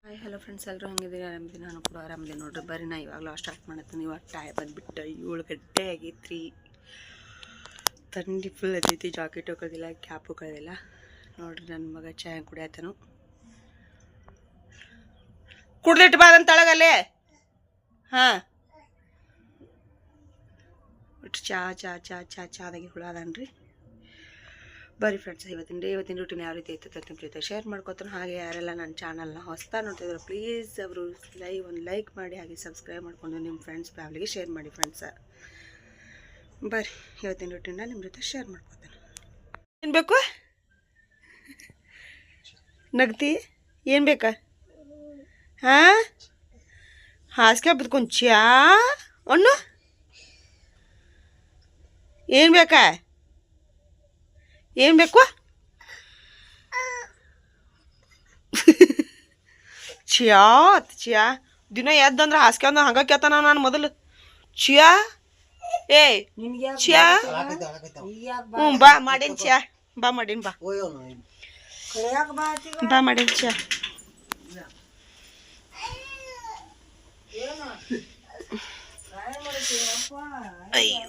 Hi hello friends, ಎಲ್ಲರೂ ಹೆಂಗಿದ್ದೀರಿ? ಆರಾಮಿದ್ದೀನಿ. ನಾನು ಕೂಡ ಆರಾಮಿದ್ದೀನಿ ನೋಡ್ರಿ. ಬರ್ರಿ ನಾ ಇವಾಗಲೂ ಸ್ಟಾರ್ಟ್ ಮಾಡತ್ತೀನಿ. ಇವಾಗ ಟೈಮ್ ಬಂದುಬಿಟ್ಟು 7 ಗಂಟೆ ಆಗೈತ್ರಿ. ಥಂಡಿ ಫುಲ್ ಐತಿ. ಜಾಕೆಟ್ ಹೋಗೋದಿಲ್ಲ, ಕ್ಯಾಪ್ ಹೋಗೋದಿಲ್ಲ ನೋಡ್ರಿ. ನನ್ನ ಮಗ ಚಾಯ್ ಕುಡಿಯತ್ತನು. ಕುಡ್ದಿಟ್ಟು ಬಾದಂತ ತಳಗಲ್ಲೇ. ಹಾಂ, ಒಟ್ಟು ಚಾದಾಗಿ ಹುಳದನ್ರಿ. ಬರೀ ಫ್ರೆಂಡ್ಸ್, ಇವತ್ತಿನ ರೂಟೀನ್ ಯಾವ ರೀತಿ ಐತೆ ಅಂತ ಜೊತೆ ಶೇರ್ ಮಾಡ್ಕೊತಾನೆ. ಹಾಗೆ ಯಾರೆಲ್ಲ ನನ್ನ ಚಾನಲ್ನ ಹೊಸ್ತಾ ನೋಡ್ತಿದ್ರು ಪ್ಲೀಸ್ ಅವರು ಒಂದು ಲೈಕ್ ಮಾಡಿ, ಹಾಗೆ ಸಬ್ಸ್ಕ್ರೈಬ್ ಮಾಡಿಕೊಂಡು ನಿಮ್ಮ ಫ್ರೆಂಡ್ಸ್ ಫ್ಯಾಮಿಲಿಗೆ ಶೇರ್ ಮಾಡಿ ಫ್ರೆಂಡ್ಸ. ಬರ್ರಿ ಇವತ್ತಿನ ರೂಟೀನ್ನ ನಿಮ್ಮ ಜೊತೆ ಶೇರ್ ಮಾಡ್ಕೊತಾನೆ. ಏನು ಬೇಕು? ನಗ್ತಿ? ಏನು ಬೇಕಾ? ಹಾಂ, ಹಾಸಿಗೆ ಬದ್ಕೊಂಡು ಚಾ ಒಣ್ಣು ಏನು ಬೇಕಾ? ಏನು ಬೇಕು? ಚಿಯಾ ದಿನ ಎದ್ದಂದ್ರೆ ಹಾಸಿಗೆ ಅಂದ್ರೆ ಹಂಗೆ ಕೇಳ್ತಾನ. ನಾನು ಮೊದಲು ಚಿಯಾ ಚಿಯಾ ಹ್ಞೂ ಬಾ ಮಾಡೀನಿ ಚಿಯಾ. ಬಾ ಮಾಡೀನಿ ಬಾ ಮಾಡೀನಿ ಚಿಯಾ. ಅಯ್ಯೋ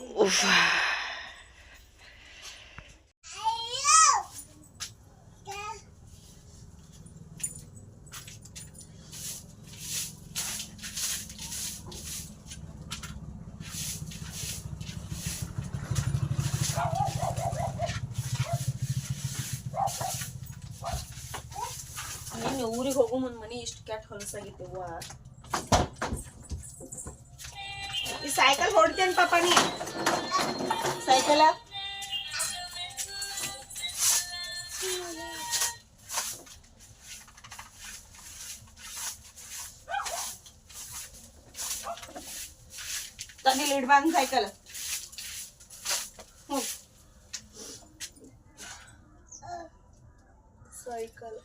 ಊರಿಗೆ ಹೋಗೋ ಮುಂದೆ ಮನೆ ಇಷ್ಟು ಕೆಟ್ಟ ಹೊಲಸಾಗಿದ್ದೆವ್ವ. ಈ ಸೈಕಲ್ ಹೊಡ್ತೇನೆ ಪಾಪ ನೀ. ಸೈಕಲ ತಂದಿಲ್ಲ ಇಡ್ಬಾರ್ದು ಸೈಕಲ್. ಹ್ಞೂ ಸೈಕಲ್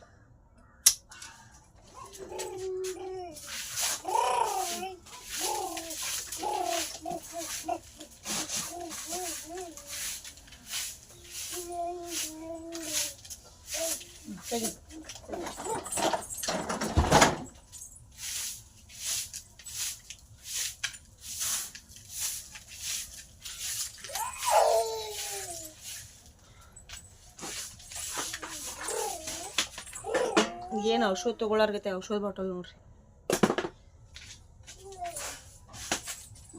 ಏನು ಔಷಧ ತಗೊಳ್ಳಾರ್ಗತ್ತೆ. ಔಷಧ ಬಾಟಲ್ ನೋಡ್ರಿ,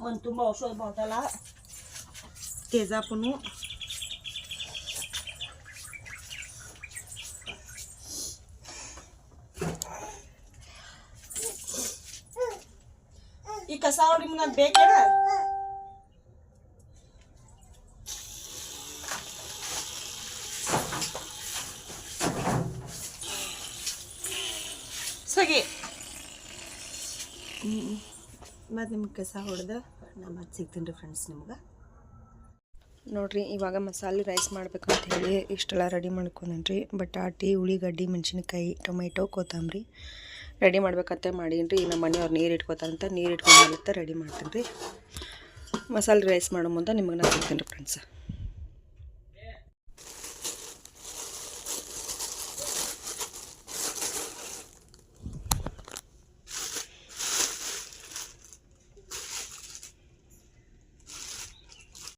ಒಂದು ತುಂಬ ಔಷಧ ಬಾಟಲ. ತೇಜಾಪನು ಈ ಕಸ ಹೊಡಿ ಮುನ್ನ ಬೇಕೇನ? ಸಗಿ ಮತ್ತು ನಿಮ್ಗೆ ಕಸ ಹೊಡೆದ ನಾನು ಮತ್ತೆ ಸಿಗ್ತೀನಿ ರೀ ಫ್ರೆಂಡ್ಸ್ ನಿಮ್ಗೆ. ನೋಡಿರಿ, ಇವಾಗ ಮಸಾಲೆ ರೈಸ್ ಮಾಡ್ಬೇಕಂತ ಹೇಳಿ ಇಷ್ಟೆಲ್ಲ ರೆಡಿ ಮಾಡ್ಕೊಂಡ್ರಿ. ಬಟಾಟಿ, ಉಳ್ಳಿಗಡ್ಡಿ, ಮೆಣಸಿನ್ಕಾಯಿ, ಟೊಮೆಟೊ, ಕೊತ್ತಂಬರಿ ರೆಡಿ ಮಾಡ್ಬೇಕಂತ ಮಾಡೀನಿ ರೀ. ನಮ್ಮ ಮನೆಯವ್ರು ನೀರು ಇಟ್ಕೋತಾರಂತ ನೀರು ಇಟ್ಕೊಂಡು ರೆಡಿ ಮಾಡ್ತೀನಿ ರೀ. ಮಸಾಲೆ ರೈಸ್ ಮಾಡೋ ಮುಂದೆ ನಿಮಗೆ ನಾನು ಸಿಗ್ತೀನಿ ರೀ ಫ್ರೆಂಡ್ಸ್.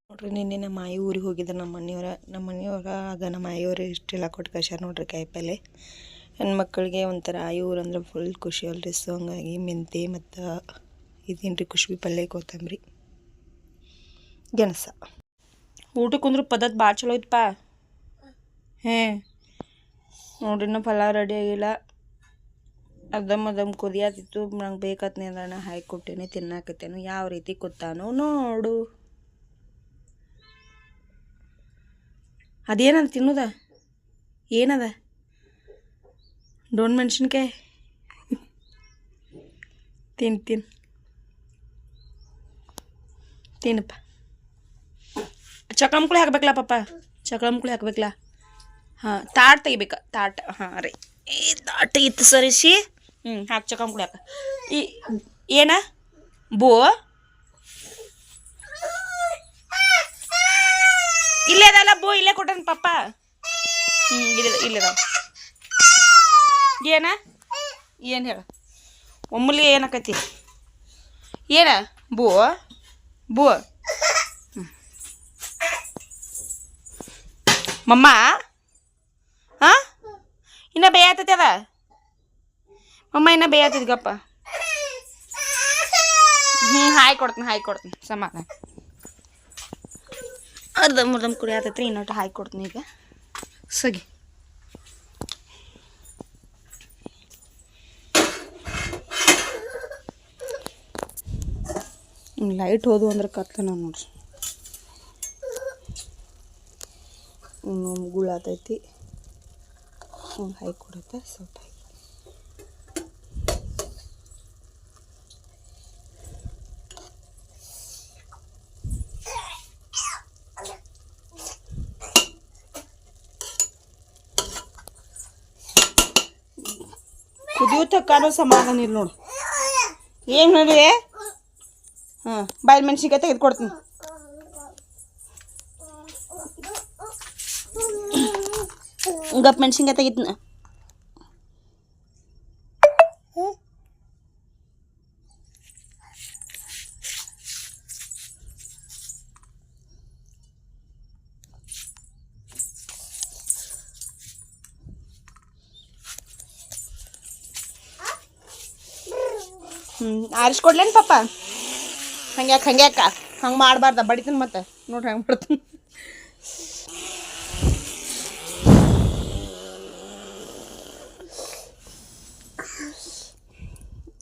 ನೋಡ್ರಿ, ನಿನ್ನೆ ನಮ್ಮ ಆಯಿ ಊರಿಗೆ ಹೋಗಿದ್ದೆ. ನಮ್ಮ ಮನೆಯವ್ರ ಆಗ ನಮ್ಮ ಆಯಿಯವ್ರು ಇಷ್ಟೆಲ್ಲ ಕೊಟ್ಟು ಕಳ್ಸ್ಯಾರ ನೋಡ್ರಿ. ಕಾಯಿಪಲ್ಲೆ ಹೆಣ್ಮಕ್ಳಿಗೆ ಒಂಥರ ಆಯಿ ಊರು ಅಂದ್ರೆ ಫುಲ್ ಖುಷಿ ಅಲ್ರಿ. ಸೊ ಹಂಗಾಗಿ ಮೆಂತೆ ಮತ್ತು ಇದೇನು ರೀ ಕುಷ್ಬಿ ಪಲ್ಯ, ಕೊತ್ತಂಬರಿ, ಗೆಣಸ. ಊಟಕ್ಕೆ ಕುಂದ್ರೆ ಪದ್ಧತಿ ಭಾಳ ಚಲೋ ಐತಪ್ಪ. ನೋಡ್ರಿ, ಇನ್ನೂ ಪಲಾವ್ ರೆಡಿ ಆಗಿಲ್ಲ. ಅದಮ್ ಕುದಿಯಾತಿತ್ತು. ನಂಗೆ ಬೇಕತ್ನೇ ಅಂದ್ರೆ ಹಾಕಿ ಕೊಟ್ಟೇನೆ, ತಿನ್ನಾಕತ್ತೇನು. ಯಾವ ರೀತಿ ಕೂತಾನೋ ನೋಡು. ಅದೇನದ ತಿನ್ನೋದ? ಏನದ? ಡೋನ್ ಮೆಣಸಿನ್ಕಾಯಿ ತಿನ್ನಪ್ಪ. ಚಕ್ಳ ಮುಕ್ಳಿ ಹಾಕ್ಬೇಕಲ್ಲ ಪಾಪ, ಚಕ್ಳ ಮುಕ್ಳಿ ಹಾಕ್ಬೇಕಲ್ಲ. ಹಾಂ, ತಾಟ್ ತೆಗಿಬೇಕ, ತಾಟ್. ಹಾಂ ರೀ, ಈ ತಾಟ್ ಇತ್ತು ಸರಿಸಿ. ಹಾಕಿ ಚಕ್ಳ ಮುಕ್ಳಿ ಹಾಕ. ಈ ಏನ ಬೋ ಇಲ್ಲೇ ಅದಲ್ಲ, ಬೋ ಇಲ್ಲೇ ಕೊಟ್ಟನ ಪಾಪ. ಇಲ್ಲದ ಏನ ಏನು ಹೇಳ? ಒಮ್ಮಲಿ ಏನಾಕೈತಿ ಏನ ಬೂ ಬೂ ಮಮ್ಮ ಹಾಂ ಇನ್ನ ಬೇಯತ್ತೈತಿ ಅದ ಮಮ್ಮ ಇನ್ನ ಬೇಯತ್ತೈತಿಗಪ್ಪ ಹಾಯ್ ಕೊಡ್ತೀನಿ ಸಮಾಧಾನ ಅರ್ಧಂಬರ್ಧಂ ಕುಡಿ ಆತೈತ್ರಿ ಇನ್ನೊಟ್ಟು ಹಾಕಿ ಕೊಡ್ತೀನಿ ಈಗ ಸಗಿ ಲೈಟ್ ಹೋದು ಅಂದ್ರೆ ಕತ್ತನ ನೋಡ್ರಿ ಗುಳಾತೈತಿ ಹಾಕಿ ಕೊಡುತ್ತೆ ಸ್ವಲ್ಪ ಕುದಿಯುತ್ತಕ್ಕಾನು ಸಮಾಧಾನ ಇಲ್ಲ ನೋಡು ಏನು ನೋಡಿ ಹಾಂ ಬಾಯಿಲ್ ಮೆಣಸಿನ್ಕಾಯಿ ತೆಗೆದುಕೊಡ್ತೀನಿ ಗಪ್ ಮೆಣಸಿನ್ಕಾಯಿ ತೆಗಿತೀನಿ ಆರಿಸ್ಕೊಡ್ಲೇನು ಪಾಪ ಹಂಗ್ಯಾಕೆ ಹಂಗೆ ಮಾಡಬಾರ್ದ ಬಡಿತೀನಿ ಮತ್ತೆ ನೋಡ್ರಿ ಹಂಗೆ ಮಾಡ್ತೀನಿ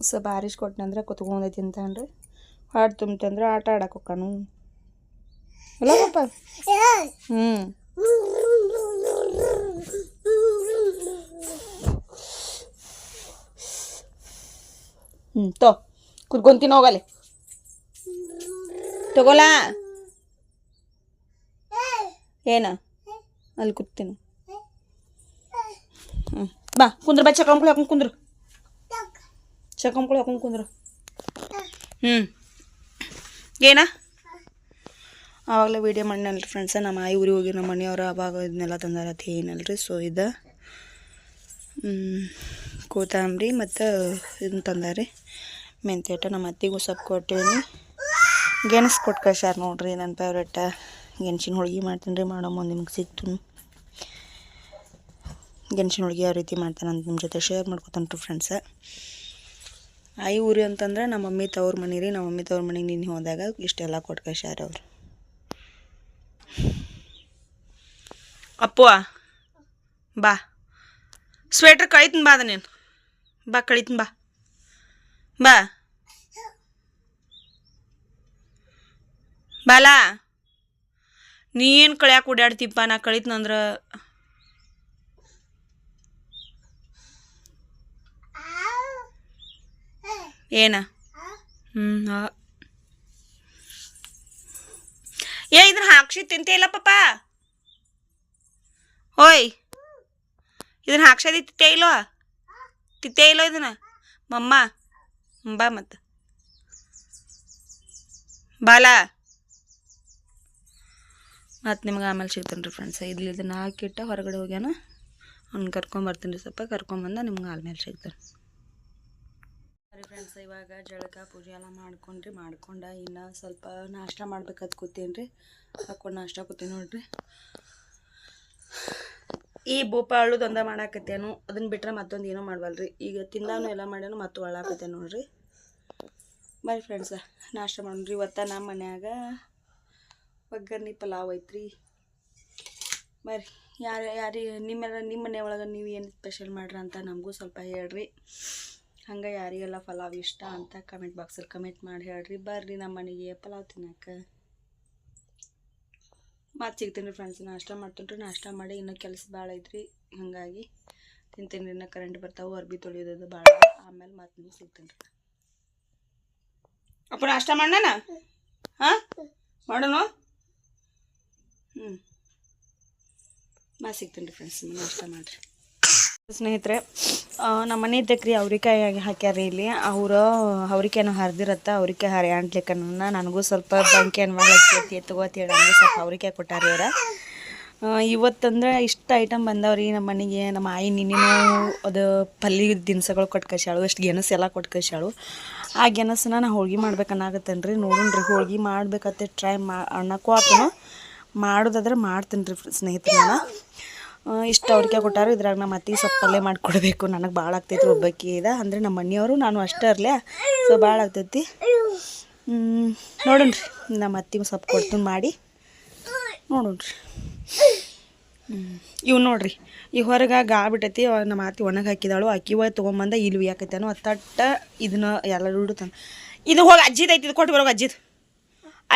ಸ್ವಲ್ಪ ಆರಿಸ್ಕೊಟ್ನಂದ್ರೆ ಕುತ್ಕೊಂಡೈತಿ ಅಂತನ್ರಿ ಹಾಡು ತುಂಬ್ತಂದ್ರೆ ಆಟ ಆಡಕ್ಕೆ ಹೋಗ್ಕಾನು ಅಲ್ಲ ಪಾಪ ತೋ ಕುತ್ಕೊಂತೀನಿ ಹೋಗಲಿ ತಗೋಲಾ ಏನ ಅಲ್ಲಿ ಕೂತೀನಿ ಬಾ ಕುಂದ್ರ ಬಾ ಚಕ್ಕಂಬ್ಳು ಹಾಕೊಂಡು ಕುಂದ್ರು ಚಕ್ಕಂಬ್ಳು ಹಾಕೊಂಡು ಕುಂದ್ರು ಏನ ಆವಾಗಲೇ ವೀಡಿಯೋ ಮಾಡಿನಲ್ರಿ ಫ್ರೆಂಡ್ಸ ನಮ್ಮ ಆಯಿ ಊರಿಗೆ ಹೋಗಿ ನಮ್ಮ ಮನೆಯವರು ಅವಾಗ ಇದನ್ನೆಲ್ಲ ತಂದಾರತಿ ಏನಲ್ರಿ ಸೊ ಇದು ಕೊತ್ತಂಬರಿ ಮತ್ತು ಇದನ್ನ ತಂದಾರಿ ಮೆಂತ್ಯಟ ನಮ್ಮ ಅತ್ತಿಗೂ ಸೊಪ್ಪು ಕೊಟ್ಟೇನಿ ಗೆಣಸು ಕೊಟ್ಟು ಕಳ್ಸ್ಯಾರ ನೋಡ್ರಿ ನನ್ನ ಫೇವ್ರೇಟ ಗೆಣಸಿನ ಹೋಳ್ಗೆ ಮಾಡ್ತೀನಿ ರೀ ಮಾಡೋ ಮುಂದೆ ನಿಮ್ಗೆ ಸಿಗ್ತೀನಿ ಗೆಣಸಿನ ಹೋಳ್ಗೆ ಯಾವ ರೀತಿ ಮಾಡ್ತಾನೆ ಅಂತ ನಿಮ್ಮ ಜೊತೆ ಶೇರ್ ಮಾಡ್ಕೊತಾನೆ ರೀ ಫ್ರೆಂಡ್ಸ ಆಯಿ ಊರಿ ಅಂತಂದ್ರೆ ನಮ್ಮ ಮಮ್ಮಿ ತವ್ರ ಮನೆ ರೀ ನಮ್ಮ ಮಮ್ಮಿ ತವ್ರ ಮನೆಗೆ ನಿನ್ನೆ ಹೋದಾಗ ಇಷ್ಟೆಲ್ಲ ಕೊಟ್ಟು ಕಳ್ಸ್ಯಾರ ಅವ್ರು ಅಪ್ಪು ಬಾ ಸ್ವೆಟ್ರ್ ಕಳಿತೀನಿ ಬಾ ಅದ ನೀನು ಬಾ ಕಳಿತೀನಿ ಬಾ ಬಾ ಬಾಲಾ ನೀ ಏನು ಕಳ್ಯಾಕೆ ಓಡಾಡ್ತಿಪ್ಪ ನಾ ಕಳಿತೀನಂದ್ರೆ ಏನ ಏ ಇದನ್ನ ಹಾಕ್ಸಿ ತಿಂತೇ ಇಲ್ಲ ಪಾಪ ಓಯ್ ಇದನ್ನ ಹಾಕ್ಸದಿ ತಿತ್ತೇ ಇಲ್ಲೋ ಇದನ್ನ ಮಮ್ಮ ಬಾ ಮತ್ತು ಬಾಲಾ ಮತ್ತು ನಿಮ್ಗೆ ಆಮೇಲೆ ಸಿಗ್ತಾನೆ ರೀ ಫ್ರೆಂಡ್ಸ ಇದನ್ನ ಹಾಕಿಟ್ಟ ಹೊರಗಡೆ ಹೋಗ್ಯಾನ ಅವ್ನು ಕರ್ಕೊಂಬರ್ತೀನಿ ರೀ ಸ್ವಲ್ಪ ಕರ್ಕೊಂಬಂದ ನಿಮ್ಗೆ ಆಮೇಲೆ ಸಿಗ್ತಾನೆ ಸರಿ ಫ್ರೆಂಡ್ಸ ಇವಾಗ ಜಳಕ ಪೂಜೆ ಎಲ್ಲ ಮಾಡ್ಕೊಂಡು ಇನ್ನು ಸ್ವಲ್ಪ ನಾಷ್ಟ ಮಾಡ್ಬೇಕಂತ ಕೂತೀನಿ ರೀ ಹಾಕೊಂಡು ನಾಷ್ಟ ಕೂತೀನಿ ನೋಡ್ರಿ ಈ ಬೋಪಾಳುದು ಒಂದ ಮಾಡಾಕತ್ತೇನು ಅದನ್ನ ಬಿಟ್ರೆ ಮತ್ತೊಂದು ಏನೋ ಮಾಡ್ವಲ್ರಿ ಈಗ ತಿಂದಾನು ಎಲ್ಲ ಮಾಡ್ಯಾನು ಮತ್ತು ಒಳ್ಳಾಕತ್ತೆ ನೋಡ್ರಿ ಬರ್ರಿ ಫ್ರೆಂಡ್ಸ ನಾಷ್ಟ ಮಾಡೋಣ್ರಿ ಇವತ್ತು ನಮ್ಮ ಮನ್ಯಾಗ ಒಗ್ಗರ್ನಿ ಪಲಾವ್ ಐತ್ರಿ ಬರ್ರಿ ನಿಮ್ಮ ಮನೆ ಒಳಗೆ ನೀವು ಏನು ಸ್ಪೆಷಲ್ ಮಾಡ್ರಿ ಅಂತ ನಮಗೂ ಸ್ವಲ್ಪ ಹೇಳ್ರಿ ಹಂಗೆ ಯಾರಿಗೆಲ್ಲ ಪಲಾವ್ ಇಷ್ಟ ಅಂತ ಕಮೆಂಟ್ ಬಾಕ್ಸಲ್ಲಿ ಕಮೆಂಟ್ ಮಾಡಿ ಹೇಳ್ರಿ ಬರ್ರಿ ನಮ್ಮ ಮನೆಗೆ ಪಲಾವ್ ತಿನ್ನಕ್ಕೆ ಮತ್ತು ಸಿಗ್ತೀನಿ ರೀ ಫ್ರೆಂಡ್ಸ್ ನಾಷ್ಟ ಮಾಡ್ತೀನಿ ರೀ ನಾಷ್ಟ ಮಾಡಿ ಇನ್ನೂ ಕೆಲಸ ಭಾಳ ಐತ್ರಿ ಹಾಗಾಗಿ ತಿಂತೀನಿ ರೀ ಇನ್ನೂ ಕರೆಂಟ್ ಬರ್ತಾವೆ ಅರ್ಬಿ ತೊಳೆಯೋದು ಭಾಳ ಆಮೇಲೆ ಮತ್ತೆ ನಿಮ್ಗೆ ಸಿಗ್ತೀನಿ ರೀ ಅಪ್ಪ ನಾಷ್ಟ ಮಾಡೋಣ ಹಾಂ ಮಾಡೋಣ ಮತ್ತೆ ಸಿಗ್ತೀನಿ ರೀ ಫ್ರೆಂಡ್ಸ್ ನಾಷ್ಟ ಮಾಡಿರಿ ಸ್ನೇಹಿತರೆ ನಮ್ಮ ಮನೆ ಇದ್ದಕ್ರಿ ಅವ್ರಿಕಾಯಿ ಹಾಕ್ಯಾರ ಇಲ್ಲಿ ಅವರು ಅವ್ರಿಕಾಯನ್ನು ಹರಿದಿರತ್ತ ಅವ್ರಿಕಾಯಿ ಹರಿ ಅಂಟ್ಲಿಕ್ಕನ್ನ ನನಗೂ ಸ್ವಲ್ಪ ಬಂಕಿ ಅನ್ವಾಳಕ್ಕೈತಿ ತಗೋತೇಳಿ ನನಗೂ ಸ್ವಲ್ಪ ಅವ್ರಿಕಾಯಿ ಕೊಟ್ಟಾರ ಇವ್ರ ಇವತ್ತಂದ್ರೆ ಇಷ್ಟು ಐಟಮ್ ಬಂದವ್ರಿ ನಮ್ಮ ಮನೆಗೆ. ನಮ್ಮ ಆಯಿ ನಿನ್ನೆನೂ ಅದು ಪಲ್ಲಿ ದಿನಸಗಳು ಕೊಟ್ಟು ಕಳ್ಸ್ಯಾಳು, ಎಷ್ಟು ಗೆಣಸು ಎಲ್ಲ ಕೊಟ್ಟು ಕಳ್ಸ್ಯಾಳು. ಆ ಗೆಣಸನ್ನ ನಾ ಹೋಳ್ಗೆ ಮಾಡ್ಬೇಕನ್ನಾಗತ್ತೇನೆ ರೀ. ನೋಡೋಣ್ರಿ ಹೋಳ್ಗೆ ಮಾಡ್ಬೇಕತ್ತೆ ಟ್ರೈ ಅನ್ನಕ್ಕೂ ಆತನು, ಮಾಡೋದಾದ್ರೆ ಮಾಡ್ತೀನಿ ರೀ ಸ್ನೇಹಿತರೆ. ನಾನು ಇಷ್ಟು ಅವ್ರಿಗೆ ಕೊಟ್ಟಾರು. ಇದ್ರಾಗ ನಮ್ಮ ಅತ್ತಿಗೆ ಸ್ವಲ್ಪ ಪಲ್ಯ ಮಾಡಿಕೊಡ್ಬೇಕು. ನನಗೆ ಭಾಳ ಆಗ್ತೈತಿ ಒಬ್ಬಾಕಿ ಇದೆ ಅಂದರೆ ನಮ್ಮ ಮನೆಯವರು ನಾನು ಅಷ್ಟೇ ಇರಲಿ, ಸೊ ಭಾಳ ಆಗ್ತೈತಿ. ನೋಡೋಣ್ರಿ ನಮ್ಮ ಅತ್ತಿಗೆ ಸ್ವಲ್ಪ ಕೊಡ್ತೀನಿ ಮಾಡಿ ನೋಡೋಣ್ರಿ. ಇವು ನೋಡ್ರಿ ಈ ಹೊರಗೆ ಬಿಟ್ಟೈತಿ. ನಮ್ಮ ಅತ್ತಿ ಒಣಗಿ ಹಾಕಿದಾಳು, ಅಕ್ಕಿವ ತೊಗೊಂಬಂದ ಇಲ್ಲಿ ಯಾಕೈತೇನೋ ಅತ್ತಟ್ಟ ಇದನ್ನ ಎಲ್ಲ ರುಡುತ್ತಾನೆ. ಇದು ಹೋಗಿ ಅಜ್ಜಿದೈತಿ, ಇದು ಕೊಟ್ಟು ಬರೋಗ ಅಜ್ಜಿದು,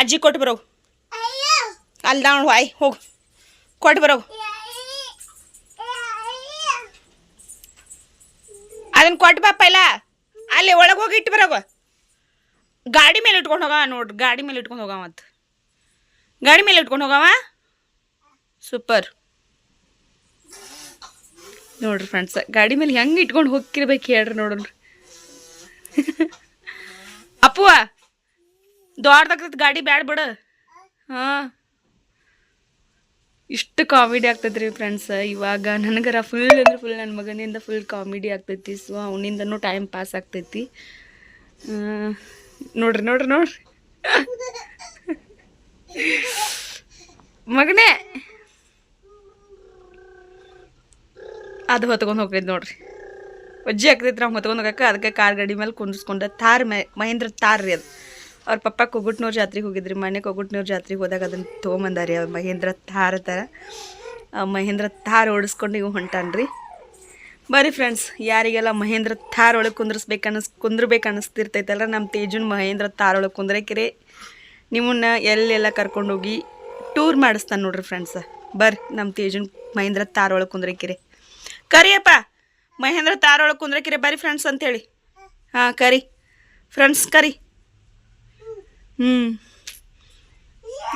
ಅಜ್ಜಿ ಕೊಟ್ಟು ಬರೋಗು. ಅಲ್ಲಿ ನೋಡು ಆಯ್ ಹೋಗು ಕೊಟ್ಟು ಬರೋಗು. ಅದನ್ನು ಕೊಟ್ಟು ಬಾಪ ಇಲ್ಲ ಅಲ್ಲಿ ಒಳಗೆ ಹೋಗಿ ಇಟ್ಟು ಬರೋಗು. ಗಾಡಿ ಮೇಲೆ ಇಟ್ಕೊಂಡು ಹೋಗವ ನೋಡ್ರಿ, ಗಾಡಿ ಮೇಲೆ ಇಟ್ಕೊಂಡು ಹೋಗವ, ಮತ್ತು ಗಾಡಿ ಮೇಲೆ ಇಟ್ಕೊಂಡು ಹೋಗವ. ಸೂಪರ್ ನೋಡ್ರಿ ಫ್ರೆಂಡ್ಸ್, ಗಾಡಿ ಮೇಲೆ ಹೆಂಗೆ ಇಟ್ಕೊಂಡು ಹೋಗಿರ್ಬೇಕು ಹೇಳ್ರಿ. ನೋಡ್ರಿ ಅಪ್ಪುವ ದೊಡ್ಡದಾಗ್ತೈತಿ ಗಾಡಿ, ಬ್ಯಾಡ ಬಿಡು. ಹಾಂ ಇಷ್ಟು ಕಾಮಿಡಿ ಆಗ್ತೈತಿ ರೀ ಫ್ರೆಂಡ್ಸ್. ಇವಾಗ ನನಗರ ಫುಲ್ ಅಂದ್ರೆ ಫುಲ್ ನನ್ನ ಮಗನಿಂದ ಫುಲ್ ಕಾಮಿಡಿ ಆಗ್ತೈತಿ. ಸೊ ಅವನಿಂದನೂ ಟೈಮ್ ಪಾಸ್ ಆಗ್ತೈತಿ. ನೋಡ್ರಿ ನೋಡ್ರಿ ನೋಡ್ರಿ ಮಗನೇ ಅದು ಹೊತ್ಕೊಂಡು ಹೋಗ್ತೈತಿ ನೋಡ್ರಿ. ಅಜ್ಜಿ ಆಗ್ತೈತಿ ನಾವು ಹೊತ್ಕೊಂಡು ಹೋಗಕ್ಕೆ. ಅದಕ್ಕೆ ಕಾರ್ ಗಾಡಿ ಮೇಲೆ ಕುಂದಿಸ್ಕೊಂಡೆ. ಥಾರ್ ಮಹೇಂದ್ರ ಥಾರ್ ರೀ ಅದು. ಅವ್ರ ಪಪ್ಪ ಕೊಗುಟ್ನೂರು ಜಾತ್ರೆಗೆ ಹೋಗಿದ್ರಿ, ಮನೆ ಕೊಗುಟ್ನೂರು ಜಾತ್ರೆಗೆ ಹೋದಾಗ ಅದನ್ನು ತೊಗೊಂಬಂದಾರಿ. ಅವ್ರು ಮಹೇಂದ್ರ ಥಾರ್ ಥರ ಮಹೇಂದ್ರ ಥಾರ್ ಓಡಿಸ್ಕೊಂಡು ಇವು ಹೊಂಟಾನ್ರಿ. ಬರ್ರಿ ಫ್ರೆಂಡ್ಸ್, ಯಾರಿಗೆಲ್ಲ ಮಹೇಂದ್ರ ಥಾರ್ ಒಳಗೆ ಕುಂದ್ರಬೇಕು ಅನ್ನಿಸ್ತಿರ್ತೈತಲ್ಲ, ನಮ್ಮ ತೇಜುನ್ ಮಹೇಂದ್ರ ಥಾರ್ ಒಳಗೆ ಕುಂದ್ರಕಿರಿ ನಿಮ್ಮನ್ನ ಎಲ್ಲೆಲ್ಲ ಕರ್ಕೊಂಡೋಗಿ ಟೂರ್ ಮಾಡಿಸ್ತಾನೆ ನೋಡ್ರಿ ಫ್ರೆಂಡ್ಸ. ಬರ್ರಿ ನಮ್ಮ ತೇಜುನ್ ಮಹೇಂದ್ರ ಥಾರ್ ಒಳಗೆ ಕುಂದ್ರಕಿರಿ. ಕರಿಯಪ್ಪ ಮಹೇಂದ್ರ ಥಾರ್ ಒಳಗೆ ಕುಂದ್ರಕಿರಿ ಬರ್ರಿ ಫ್ರೆಂಡ್ಸ್ ಅಂತೇಳಿ. ಹಾಂ ಕರಿ ಫ್ರೆಂಡ್ಸ್ ಕರಿ.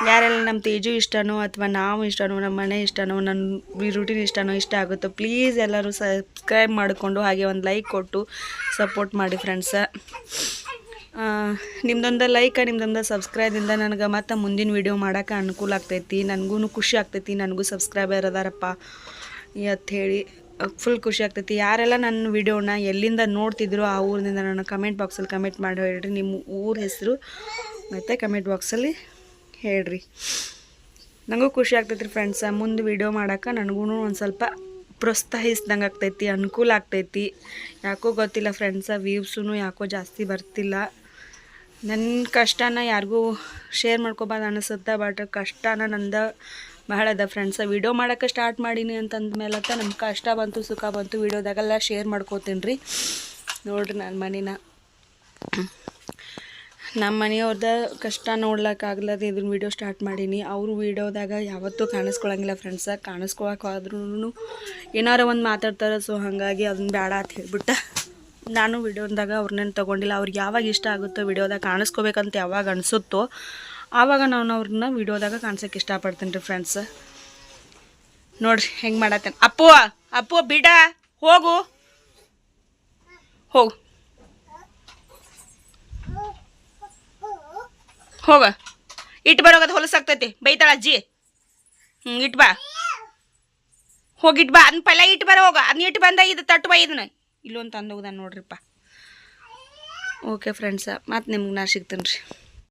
ಯಾರೆಲ್ಲ ನಮ್ಮ ತೇಜು ಇಷ್ಟನೋ ಅಥವಾ ನಾವು ಇಷ್ಟನೋ, ನಮ್ಮ ಮನೆ ಇಷ್ಟನೋ, ನನ್ನ ರೂಟೀನ್ ಇಷ್ಟನೋ, ಇಷ್ಟ ಆಗುತ್ತೋ ಪ್ಲೀಸ್ ಎಲ್ಲರೂ ಸಬ್ಸ್ಕ್ರೈಬ್ ಮಾಡಿಕೊಂಡು ಹಾಗೆ ಒಂದು ಲೈಕ್ ಕೊಟ್ಟು ಸಪೋರ್ಟ್ ಮಾಡಿ ಫ್ರೆಂಡ್ಸ. ನಿಮ್ದೊಂದು ಲೈಕ್ ನಿಮ್ದೊಂದು ಸಬ್ಸ್ಕ್ರೈಬಿಂದ ನನಗೆ ಮತ್ತೆ ಮುಂದಿನ ವೀಡಿಯೋ ಮಾಡೋಕೆ ಅನುಕೂಲ ಆಗ್ತೈತಿ. ನನಗೂ ಖುಷಿ ಆಗ್ತೈತಿ, ನನಗೂ ಸಬ್ಸ್ಕ್ರೈಬರ್ ಅದಾರಪ್ಪ ಅಂತ ಹೇಳಿ ಫುಲ್ ಖುಷಿ ಆಗ್ತೈತಿ. ಯಾರೆಲ್ಲ ನನ್ನ ವಿಡಿಯೋನ ಎಲ್ಲಿಂದ ನೋಡ್ತಿದ್ರು ಆ ಊರಿನಿಂದ ನಾನು ಕಮೆಂಟ್ ಬಾಕ್ಸಲ್ಲಿ ಕಮೆಂಟ್ ಮಾಡಿ ಹೇಳ್ರಿ ನಿಮ್ಮ ಊರ ಹೆಸರು ಮತ್ತು ಕಮೆಂಟ್ ಬಾಕ್ಸಲ್ಲಿ ಹೇಳ್ರಿ. ನನಗೂ ಖುಷಿ ಆಗ್ತೈತಿ ರೀ ಫ್ರೆಂಡ್ಸ. ಮುಂದೆ ವೀಡಿಯೋ ಮಾಡೋಕೆ ನನಗೂ ಒಂದು ಸ್ವಲ್ಪ ಪ್ರೋತ್ಸಾಹಿಸ್ದಂಗೆ ಆಗ್ತೈತಿ, ಅನುಕೂಲ ಆಗ್ತೈತಿ. ಯಾಕೋ ಗೊತ್ತಿಲ್ಲ ಫ್ರೆಂಡ್ಸ, ವ್ಯೂವ್ಸೂ ಯಾಕೋ ಜಾಸ್ತಿ ಬರ್ತಿಲ್ಲ. ನನ್ನ ಕಷ್ಟನ ಯಾರಿಗೂ ಶೇರ್ ಮಾಡ್ಕೊಬಾರ್ದು ಅನಿಸುತ್ತೆ, ಬಟ್ ಕಷ್ಟನ ನಂದು ಭಾಳ ಅದ ಫ್ರೆಂಡ್ಸ. ವೀಡಿಯೋ ಮಾಡೋಕ್ಕೆ ಸ್ಟಾರ್ಟ್ ಮಾಡೀನಿ ಅಂತಂದ್ಮೇಲೆ ನಮ್ಮ ಕಷ್ಟ ಬಂತು ಸುಖ ಬಂತು ವೀಡಿಯೋದಾಗೆಲ್ಲ ಶೇರ್ ಮಾಡ್ಕೋತೀನಿ ರೀ. ನೋಡ್ರಿ ನನ್ನ ಮನೆಯವ್ರದ ಕಷ್ಟ ನೋಡ್ಲಿಕ್ಕಾಗ್ಲದ ಇದನ್ನ ವೀಡಿಯೋ ಸ್ಟಾರ್ಟ್ ಮಾಡೀನಿ. ಅವರು ವೀಡಿಯೋದಾಗ ಯಾವತ್ತೂ ಕಾಣಿಸ್ಕೊಳಂಗಿಲ್ಲ ಫ್ರೆಂಡ್ಸ. ಕಾಣಿಸ್ಕೊಳಕ್ಕೆ ಆದ್ರೂ ಏನಾರ ಒಂದು ಮಾತಾಡ್ತಾರೆ. ಸೊ ಹಾಗಾಗಿ ಅದನ್ನ ಬೇಡ ಅಂತ ಹೇಳ್ಬಿಟ್ಟು ನಾನು ವೀಡಿಯೋದಾಗ ಅವ್ರನ್ನೇನು ತೊಗೊಂಡಿಲ್ಲ. ಅವ್ರಿಗೆ ಯಾವಾಗ ಇಷ್ಟ ಆಗುತ್ತೋ ವೀಡಿಯೋದಾಗ ಕಾಣಿಸ್ಕೋಬೇಕಂತ ಯಾವಾಗ ಅನಿಸುತ್ತೋ ಆವಾಗ ನಾನು ಅವ್ರನ್ನ ವೀಡಿಯೋದಾಗ ಕಾಣಿಸೋಕೆ ಇಷ್ಟಪಡ್ತೀನಿ ರೀ ಫ್ರೆಂಡ್ಸ್. ನೋಡ್ರಿ ಹೆಂಗೆ ಮಾಡತ್ತೇನೆ. ಅಪ್ಪು ಬಿಡ ಹೋಗು ಹೋಗು ಹೋಗ ಇಟ್ಟು ಬರೋಗದು ಹೊಲಸಾಗ್ತೈತಿ. ಬೈತಾಳ ಅಜ್ಜಿ. ಇಟ್ಟು ಬಾ ಹೋಗಿಟ್ಟು ಬಾ. ಅದನ್ನ ಪಲ್ಯ ಇಟ್ಟು ಬರೋ ಹೋಗ. ಅದನ್ನ ಇಟ್ಟು ಬಂದ ಇದು ತಟ್ಟು ಬಾ. ಇದನ್ನ ಇಲ್ಲೊಂದು ತಂದು ಹೋಗ್ದಾನ ನೋಡ್ರಿಪ್ಪ. ಓಕೆ ಫ್ರೆಂಡ್ಸ, ಮತ್ತು ನಿಮ್ಗೆ ನಾ ಸಿಗ್ತೀನಿ ರೀ.